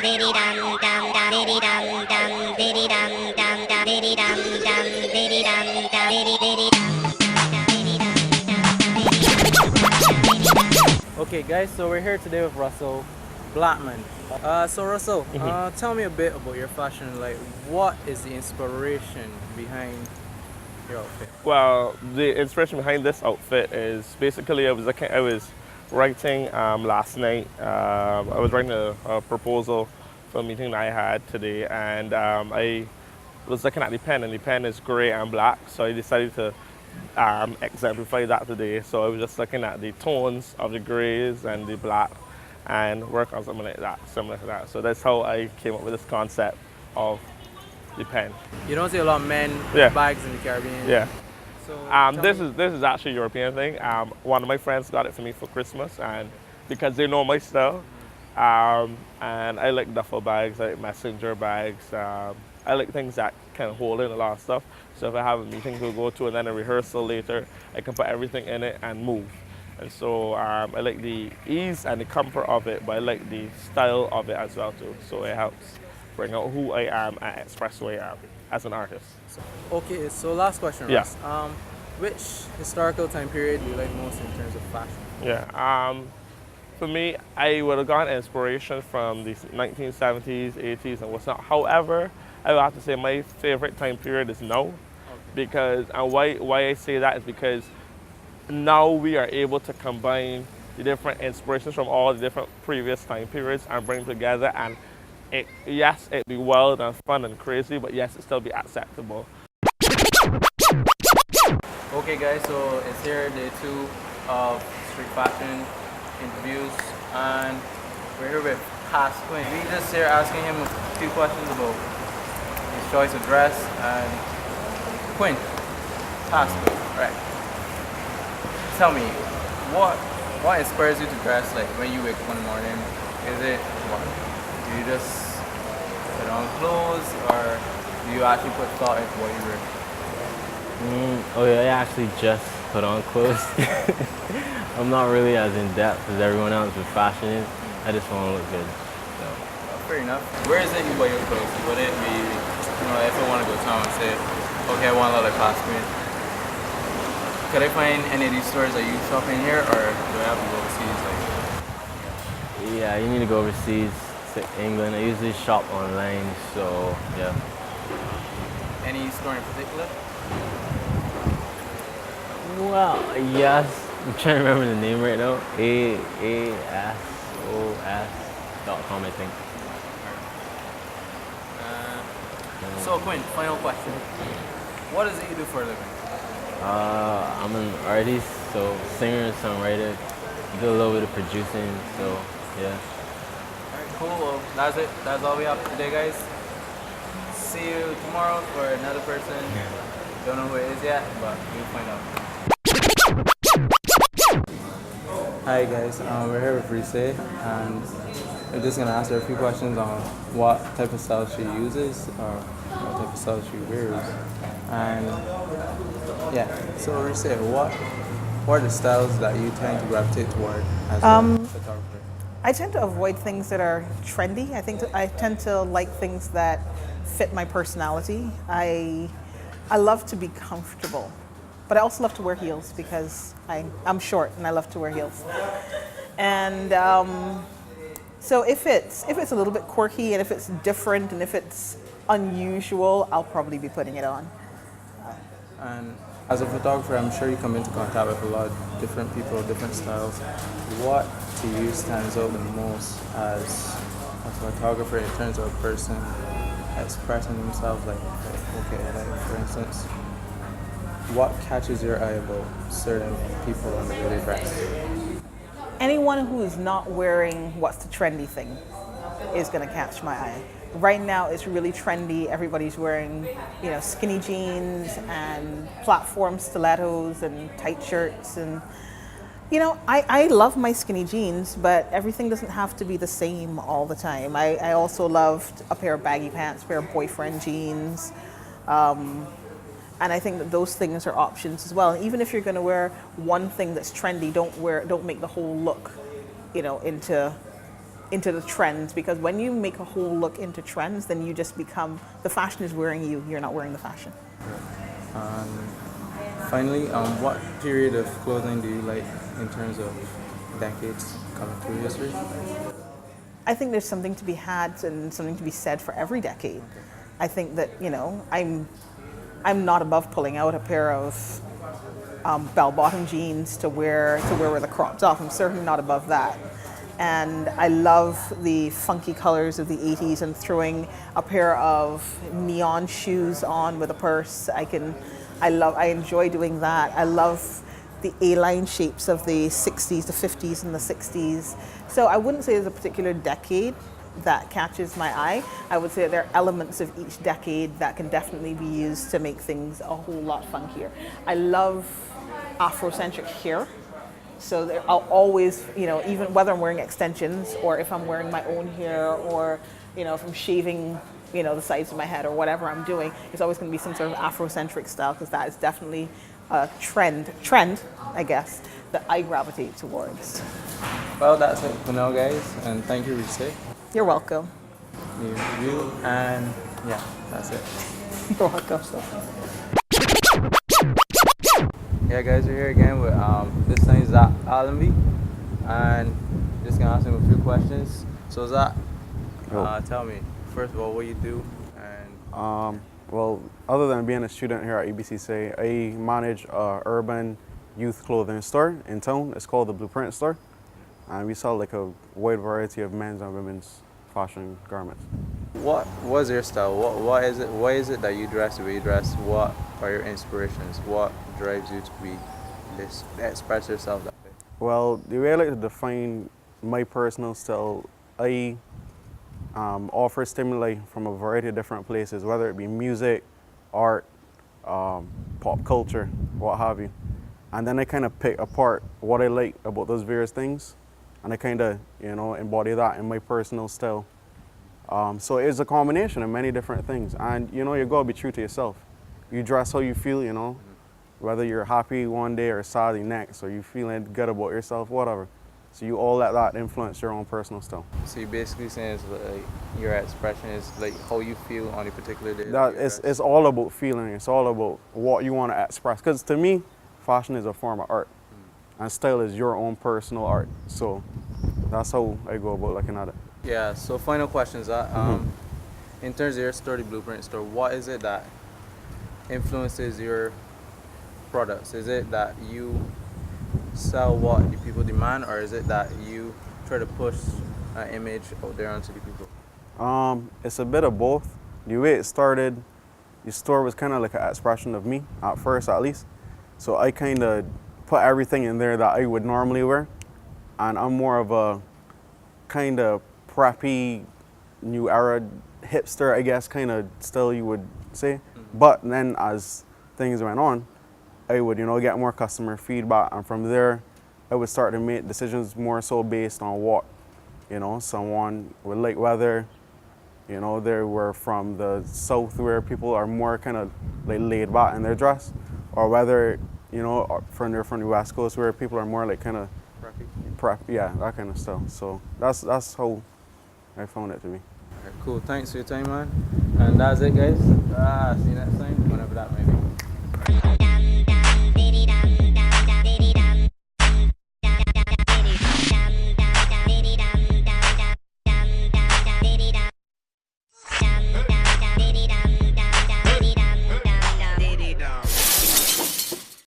Okay, guys, so we're here today with Russell Blackman. So Russell, tell me a bit about your fashion. Like, what is the inspiration behind your outfit? Well, the inspiration behind this outfit is basically I was writing last night. I was writing a proposal for a meeting that I had today, and I was looking at the pen, and the pen is gray and black, so I decided to exemplify that today. So I was just looking at the tones of the grays and the black and work on something like that, similar to that. So that's how I came up with this concept of the pen. You don't see a lot of men Yeah. with bags in the Caribbean. Yeah. So This is actually a European thing. One of my friends got it for me for Christmas, and because they know my style, and I like duffel bags, I like messenger bags. I like things that can hold in a lot of stuff. So if I have a meeting to go to and then a rehearsal later, I can put everything in it and move. And so I like the ease and the comfort of it, but I like the style of it as well too. So it helps bring out who I am and express who I am as an artist. Okay, so last question, Yeah. Russ. Which historical time period do you like most in terms of fashion? Yeah. For me, I would have gotten inspiration from the 1970s, 80s, and what's not. However, I would have to say my favorite time period is now, because and why I say that is because now we are able to combine the different inspirations from all the different previous time periods and bring them together, and yes, it'd be wild and fun and crazy, but yes, it still be acceptable. Okay, guys, so it's here day 2 of street fashion interviews, and we're here with Clarke. We just here asking him a few questions about his choice of dress. And Quinn, Clarke, right? Tell me, what inspires you to dress like when you wake up one morning? Is it what? Do you just put on clothes, or do you actually put thought into what you wear? Oh yeah, I actually just put on clothes. I'm not really as in depth as everyone else with fashion. I just want to look good. So. Fair enough. Where is it you buy your clothes? Would it be, if I want to go to town and say, okay, I want a lot of classmates. Could I find any of these stores that you shop in here, or do I have to go overseas? Yeah, you need to go overseas to England. I usually shop online, so yeah. Any store in particular? Well, yes. I'm trying to remember the name right now. AASOS.com, I think. So Quinn, final question. What is it you do for a living? I'm an artist, so singer and songwriter. Do a little bit of producing, so yeah. Alright, cool. Well, that's it. That's all we have for today, guys. See you tomorrow for another person. Don't know who it is yet, but we'll find out. Hi guys, we're here with Rise, and we're just gonna ask her a few questions on what type of style she uses or what type of style she wears. And yeah, so Rise, what are the styles that you tend to gravitate toward as a photographer? I tend to avoid things that are trendy. I tend to like things that fit my personality. I love to be comfortable, but I also love to wear heels because I'm short and I love to wear heels. And so if it's a little bit quirky and if it's different and if it's unusual, I'll probably be putting it on. And as a photographer, I'm sure you come into contact with a lot of different people, different styles. What to you stands out the most as a photographer in terms of a person expressing themselves? Like for instance, what catches your eye about certain people and the way they dress? Anyone who is not wearing what's the trendy thing is going to catch my eye. Right now it's really trendy. Everybody's wearing, skinny jeans and platform stilettos and tight shirts. And, I love my skinny jeans, but everything doesn't have to be the same all the time. I also loved a pair of baggy pants, a pair of boyfriend jeans. And I think that those things are options as well. And even if you're going to wear one thing that's trendy, don't make the whole look, into into the trends, because when you make a whole look into trends, then you just become, the fashion is wearing you, you're not wearing the fashion. Finally, what period of clothing do you like in terms of decades coming through history? I think there's something to be had and something to be said for every decade. I think that, you know, I'm not above pulling out a pair of bell-bottom jeans to wear with the cropped off. I'm certainly not above that. And I love the funky colors of the 80s and throwing a pair of neon shoes on with a purse. I enjoy doing that. I love the A-line shapes of the 60s, the 50s and the 60s. So I wouldn't say there's a particular decade that catches my eye. I would say there are elements of each decade that can definitely be used to make things a whole lot funkier. I love Afrocentric hair. So I'll always, you know, even whether I'm wearing extensions or if I'm wearing my own hair or, you know, if I'm shaving, you know, the sides of my head or whatever I'm doing, it's always going to be some sort of Afrocentric style, because that is definitely a trend, I guess, that I gravitate towards. Well, that's it for now, guys, and thank you, Reese. You're welcome. You, and yeah, that's it. You're welcome. Yeah, guys, we're here again with this time Zach Allenby, and just gonna ask him a few questions. So Zach, tell me first of all what you do, and Well, other than being a student here at UBCC, I manage a urban youth clothing store in town. It's called the Blueprint Store, and we sell like a wide variety of men's and women's fashion garments. what was your style? What is it? Why is it that you dress the way you dress? What are your inspirations? What drives you to be this? Express yourself that way. Well, the way I like to define my personal style, I offer stimuli from a variety of different places, whether it be music, art, pop culture, what have you. And then I kind of pick apart what I like about those various things, and I kind of, you know, embody that in my personal style. So it's a combination of many different things, and you know, you gotta be true to yourself. You dress how you feel, you know, whether you're happy one day or sad the next, or you feeling good about yourself, whatever. So you all let that influence your own personal style. So you basically saying it's like your expression is like how you feel on a particular day. That it's all about feeling. It's all about what you want to express. Because to me, fashion is a form of art, and style is your own personal art. So that's how I go about looking at it. Yeah. So final questions. In terms of your store, the Blueprint Store, what is it that influences your products? Is it that you sell what the people demand, or is it that you try to push an image out there onto the people? It's a bit of both. The way it started, the store was kind of like an expression of me, at first at least. So I kind of put everything in there that I would normally wear. And I'm more of a kind of preppy, new era hipster, I guess, kind of style you would say. But then as things went on, I would, you know, get more customer feedback, and from there, I would start to make decisions more so based on what, you know, someone would like, whether, you know, they were from the South where people are more kind of like laid back in their dress, or whether, you know, from the West Coast where people are more like kind of prep, yeah, that kind of stuff. So that's how I found it to be. Alright, cool. Thanks for your time, man. And that's it, guys. See you next time, whenever that may be.